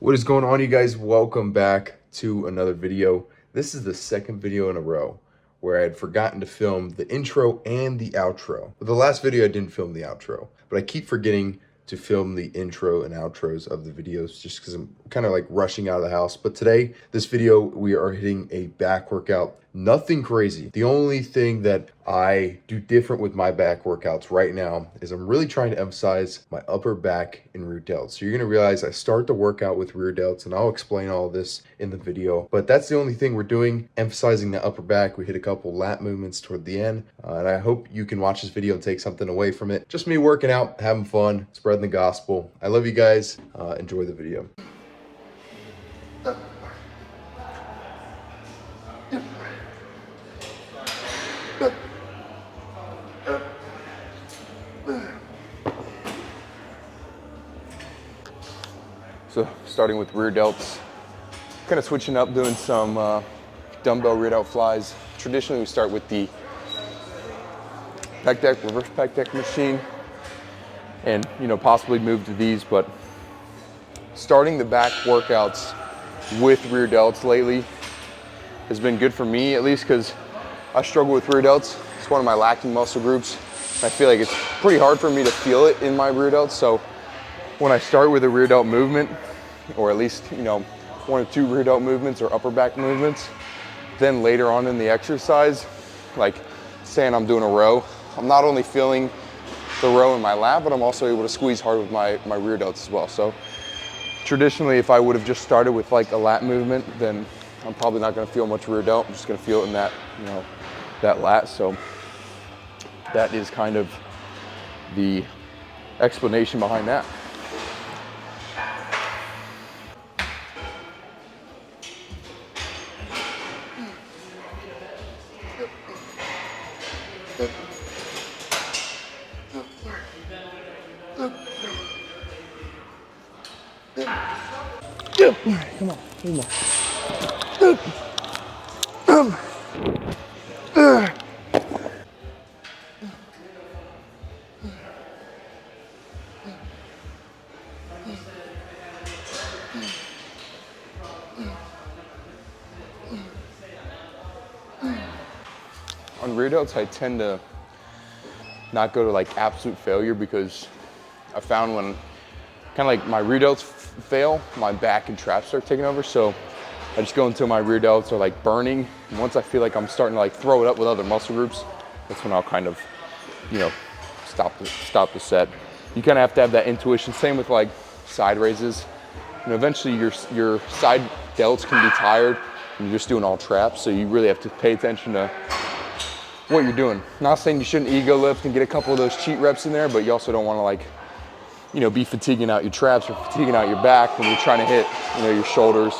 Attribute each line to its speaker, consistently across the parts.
Speaker 1: What is going on, you guys? Welcome back to another video. This is the second video in a row where I had forgotten to film the intro and the outro. With the last video, I didn't film the outro, but I keep forgetting to film the intro and outros of the videos just because I'm kind of like rushing out of the house. But today, this video, we are hitting a back workout. Nothing crazy. The only thing that I do different with my back workouts right now is I'm really trying to emphasize my upper back and rear delts. So you're gonna realize I start the workout with rear delts, and I'll explain all of this in the video. But that's the only thing we're doing, emphasizing the upper back. We hit a couple lat movements toward the end, and I hope you can watch this video and take something away from it. Just me working out, having fun, spreading the gospel. I love you guys. Enjoy the video. So starting with rear delts, kind of switching up, doing some dumbbell rear delt flies. Traditionally, we start with the pec deck, reverse pec deck machine, and possibly move to these. But starting the back workouts with rear delts lately has been good for me, at least because I struggle with rear delts. It's one of my lacking muscle groups. I feel like it's pretty hard for me to feel it in my rear delts. So when I start with a rear delt movement, or at least, one or two rear delt movements or upper back movements, then later on in the exercise, like saying I'm doing a row, I'm not only feeling the row in my lat, but I'm also able to squeeze hard with my rear delts as well. So traditionally, if I would have just started with like a lat movement, then I'm probably not gonna feel much rear delt. I'm just gonna feel it in that, that lat. So that is kind of the explanation behind that. Come on, come on. On rear delts, I tend to not go to like absolute failure, because I found when kind of like my rear delts fail, my back and traps start taking over. So I just go until my rear delts are like burning. And once I feel like I'm starting to like throw it up with other muscle groups, that's when I'll kind of, stop the set. You kind of have to have that intuition. Same with like side raises. Eventually your side delts can be tired and you're just doing all traps. So you really have to pay attention to what you're doing. Not saying you shouldn't ego lift and get a couple of those cheat reps in there, but you also don't want to like, be fatiguing out your traps or fatiguing out your back when you're trying to hit, your shoulders.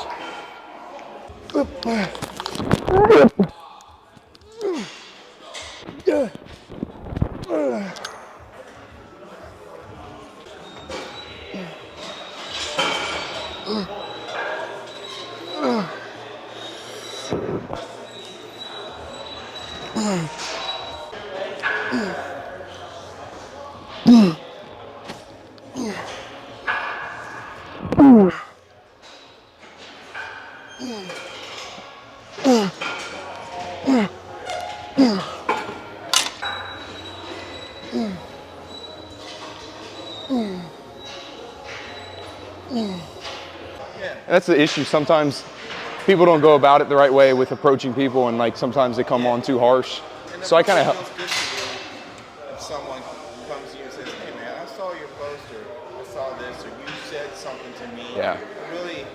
Speaker 1: That's the issue. Sometimes people don't go about it the right way with approaching people, and like sometimes they come on too harsh. So I kind of help.
Speaker 2: If someone comes to you and says, "Hey man, I saw your poster, I saw this, or you said something to me,"
Speaker 1: Yeah.
Speaker 2: it really,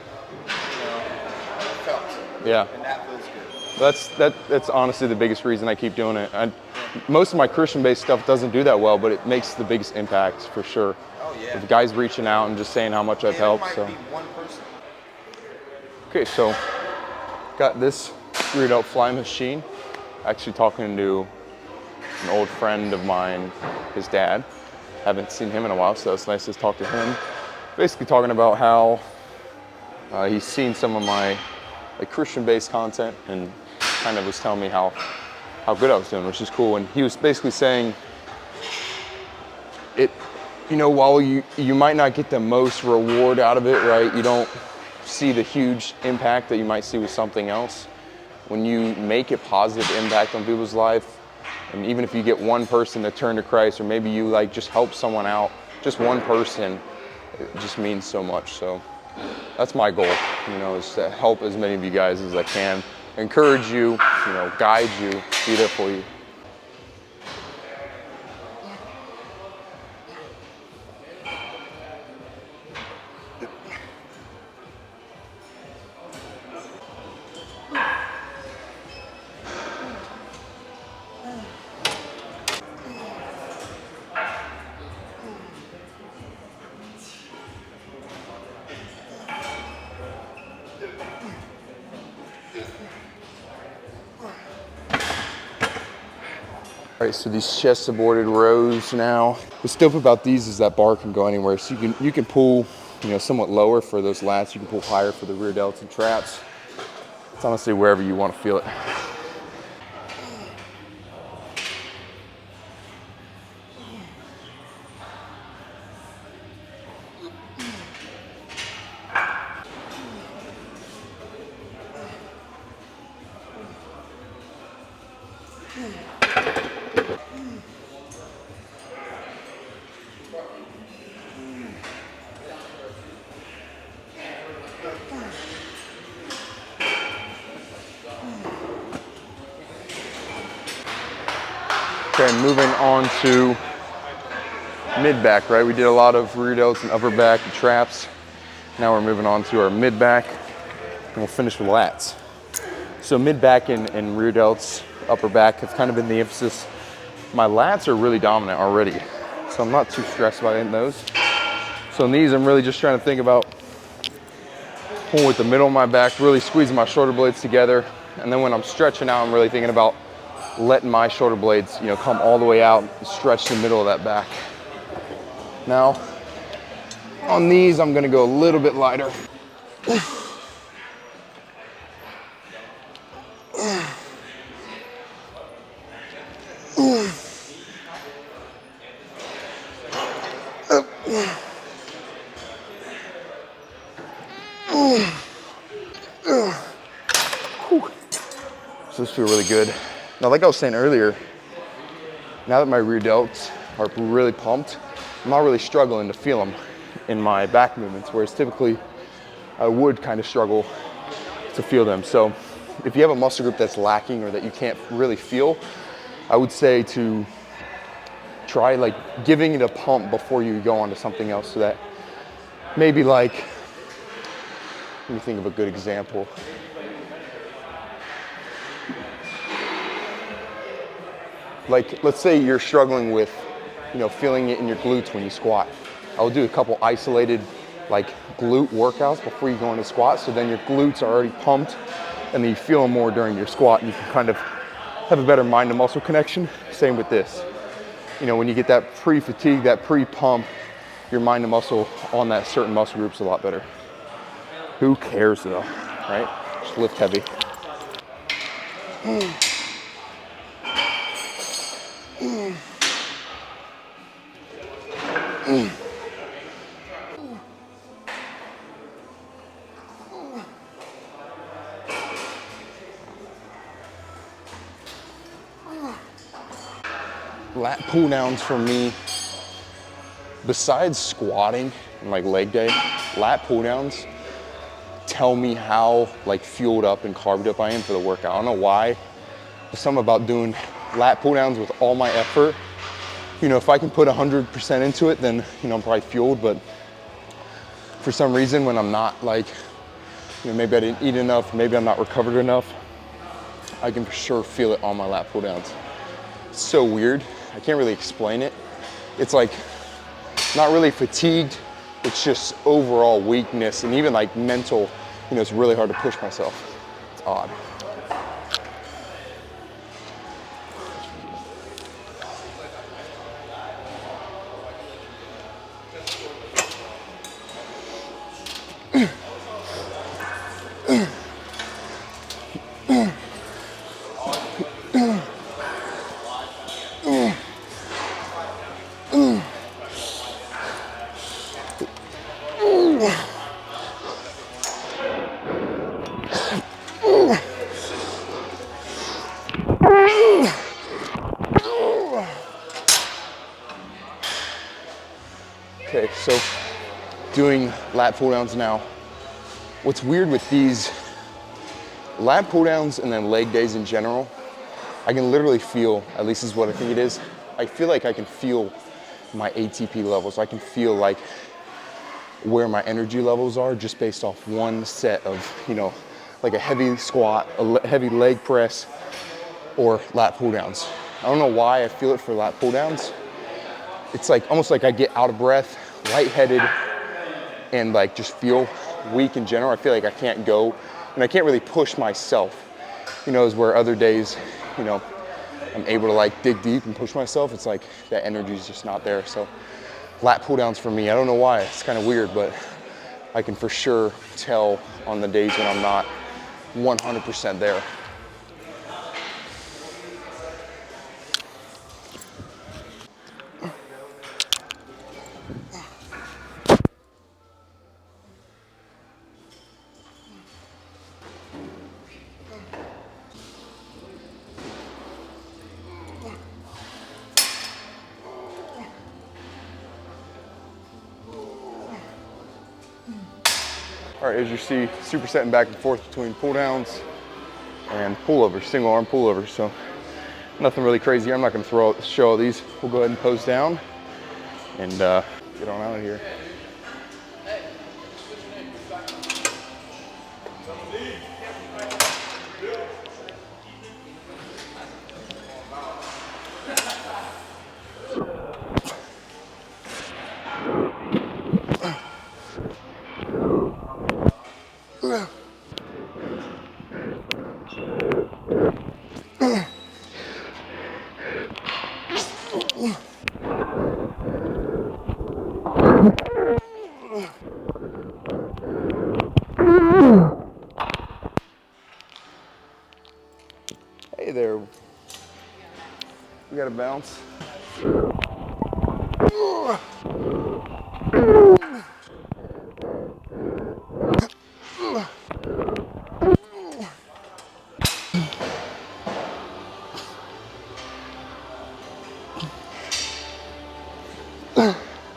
Speaker 2: felt.
Speaker 1: Yeah.
Speaker 2: And that feels good.
Speaker 1: That's honestly the biggest reason I keep doing it. Most of my Christian-based stuff doesn't do that well, but it makes the biggest impact for sure.
Speaker 2: Oh yeah.
Speaker 1: The guys reaching out and just saying how much I've helped.
Speaker 2: It might be one person.
Speaker 1: Okay, so got this rear delt fly machine. Actually talking to an old friend of mine, his dad. Haven't seen him in a while, so it's nice to talk to him. Basically talking about how he's seen some of my like Christian-based content and kind of was telling me how good I was doing, which is cool. And he was basically saying while you might not get the most reward out of it, right? You don't see the huge impact that you might see with something else, when you make a positive impact on people's life, and even if you get one person to turn to Christ, or maybe you like just help someone out, just one person, it just means so much. So that's my goal, you know, is to help as many of you guys as I can, encourage you, you know, guide you, be there for you. All right, so these chest supported rows now. What's dope about these is that bar can go anywhere. So you can pull, you know, somewhat lower for those lats. You can pull higher for the rear delts and traps. It's honestly wherever you want to feel it. Okay, moving on to mid back, right? We did a lot of rear delts and upper back and traps. Now we're moving on to our mid back, and we'll finish with lats. So mid back and rear delts, upper back have kind of been the emphasis. My lats are really dominant already, so I'm not too stressed about hitting those. So in these, I'm really just trying to think about pulling with the middle of my back, really squeezing my shoulder blades together. And then when I'm stretching out, I'm really thinking about letting my shoulder blades, you know, come all the way out and stretch the middle of that back. Now, on these, I'm gonna go a little bit lighter. So this feels really good. Now, like I was saying earlier, now that my rear delts are really pumped, I'm not really struggling to feel them in my back movements, whereas typically I would kind of struggle to feel them. So if you have a muscle group that's lacking or that you can't really feel, I would say to try like giving it a pump before you go on to something else, so that maybe like, let me think of a good example. Like, let's say you're struggling with, you know, feeling it in your glutes when you squat. I will do a couple isolated, like, glute workouts before you go into squat, so then your glutes are already pumped, and then you feel them more during your squat, and you can kind of have a better mind to muscle connection. Same with this. You know, when you get that pre-fatigue, that pre-pump, your mind to muscle on that certain muscle group's a lot better. Who cares though, right? Just lift heavy. Lat pull downs for me, besides squatting and like leg day, lat pull downs tell me how like fueled up and carbed up I am for the workout. I don't know why. There's something about doing lat pull downs with all my effort. You know, if I can put 100% into it, then, you know, I'm probably fueled, but for some reason when I'm not, like, you know, maybe I didn't eat enough, maybe I'm not recovered enough, I can for sure feel it on my lat pull downs. It's so weird. I can't really explain it. It's like not really fatigued. It's just overall weakness and even like mental, you know, it's really hard to push myself. It's odd. Okay, so doing lat pull downs now. What's weird with these lat pull downs and then leg days in general, I can literally feel, at least is what I think it is, I feel like I can feel my ATP levels. I can feel like where my energy levels are just based off one set of, you know, like a heavy squat, a heavy leg press, or lat pull downs. I don't know why I feel it for lat pull downs. It's like almost like I get out of breath, lightheaded, and like just feel weak in general. I feel like I can't go, and I can't really push myself. You know, is where other days, you know, I'm able to like dig deep and push myself. It's like that energy is just not there. So lat pull downs for me, I don't know why, it's kind of weird, but I can for sure tell on the days when I'm not 100% there. All right, as you see, supersetting back and forth between pull downs and pullovers, single arm pullovers. So nothing really crazy. I'm not going to show all these. We'll go ahead and pose down and get on out of here. Hey there. We got to bounce.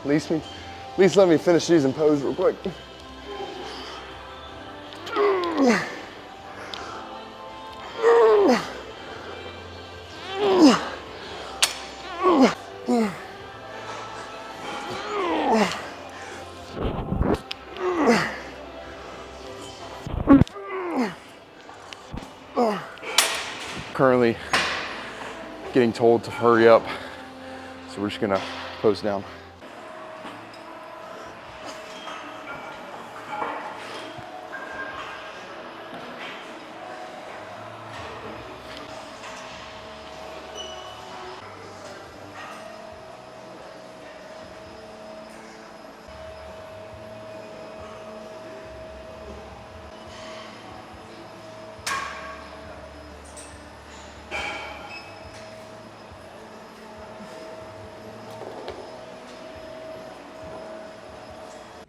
Speaker 1: At least let me finish these and pose real quick. Currently getting told to hurry up, so we're just gonna pose down.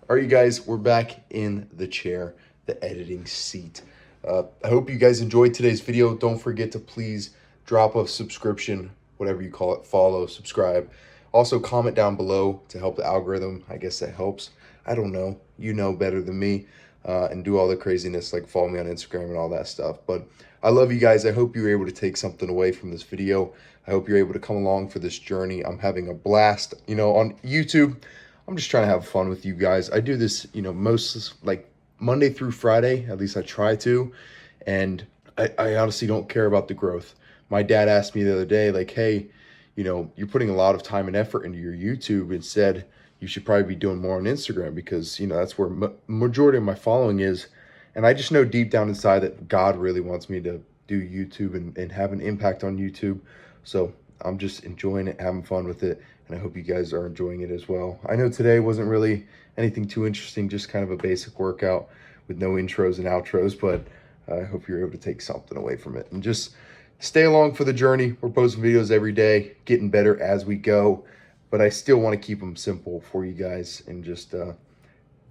Speaker 3: All right, you guys, we're back in the chair, the editing seat. I hope you guys enjoyed today's video. Don't forget to please drop a subscription, whatever you call it, follow, subscribe. Also, comment down below to help the algorithm. I guess that helps. I don't know. You know better than me. And do all the craziness, like follow me on Instagram and all that stuff. But I love you guys. I hope you were able to take something away from this video. I hope you're able to come along for this journey. I'm having a blast, you know, on YouTube. I'm just trying to have fun with you guys. I do this, you know, most like Monday through Friday, at least I try to. And I honestly don't care about the growth. My dad asked me the other day, like, hey, you know, you're putting a lot of time and effort into your YouTube and said you should probably be doing more on Instagram because, you know, that's where majority of my following is. And I just know deep down inside that God really wants me to do YouTube and have an impact on YouTube. So I'm just enjoying it, having fun with it. And I hope you guys are enjoying it as well. I know today wasn't really anything too interesting, just kind of a basic workout with no intros and outros, but I hope you're able to take something away from it. And just stay along for the journey. We're posting videos every day, getting better as we go, but I still want to keep them simple for you guys and just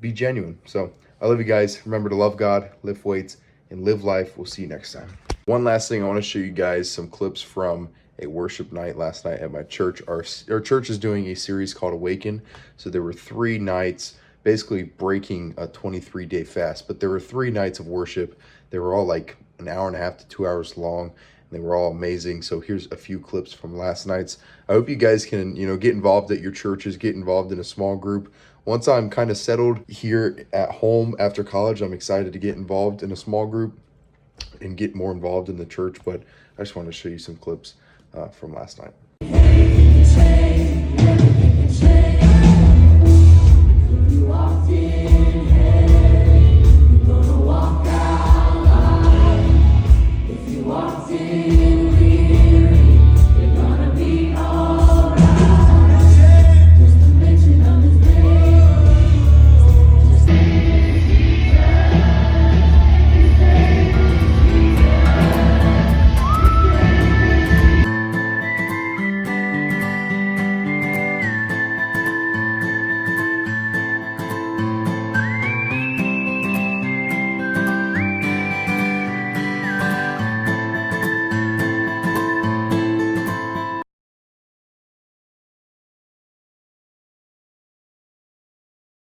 Speaker 3: be genuine. So I love you guys. Remember to love God, lift weights, and live life. We'll see you next time. One last thing, I want to show you guys some clips from a worship night last night at my church. Our church is doing a series called Awaken. So there were 3 nights, basically breaking a 23-day fast, but there were 3 nights of worship. They were all like an hour and a half to 2 hours long. They were all amazing. So here's a few clips from last night's. I hope you guys can, get involved at your churches, get involved in a small group. Once I'm kind of settled here at home after college, I'm excited to get involved in a small group and get more involved in the church. But I just want to show you some clips from last night.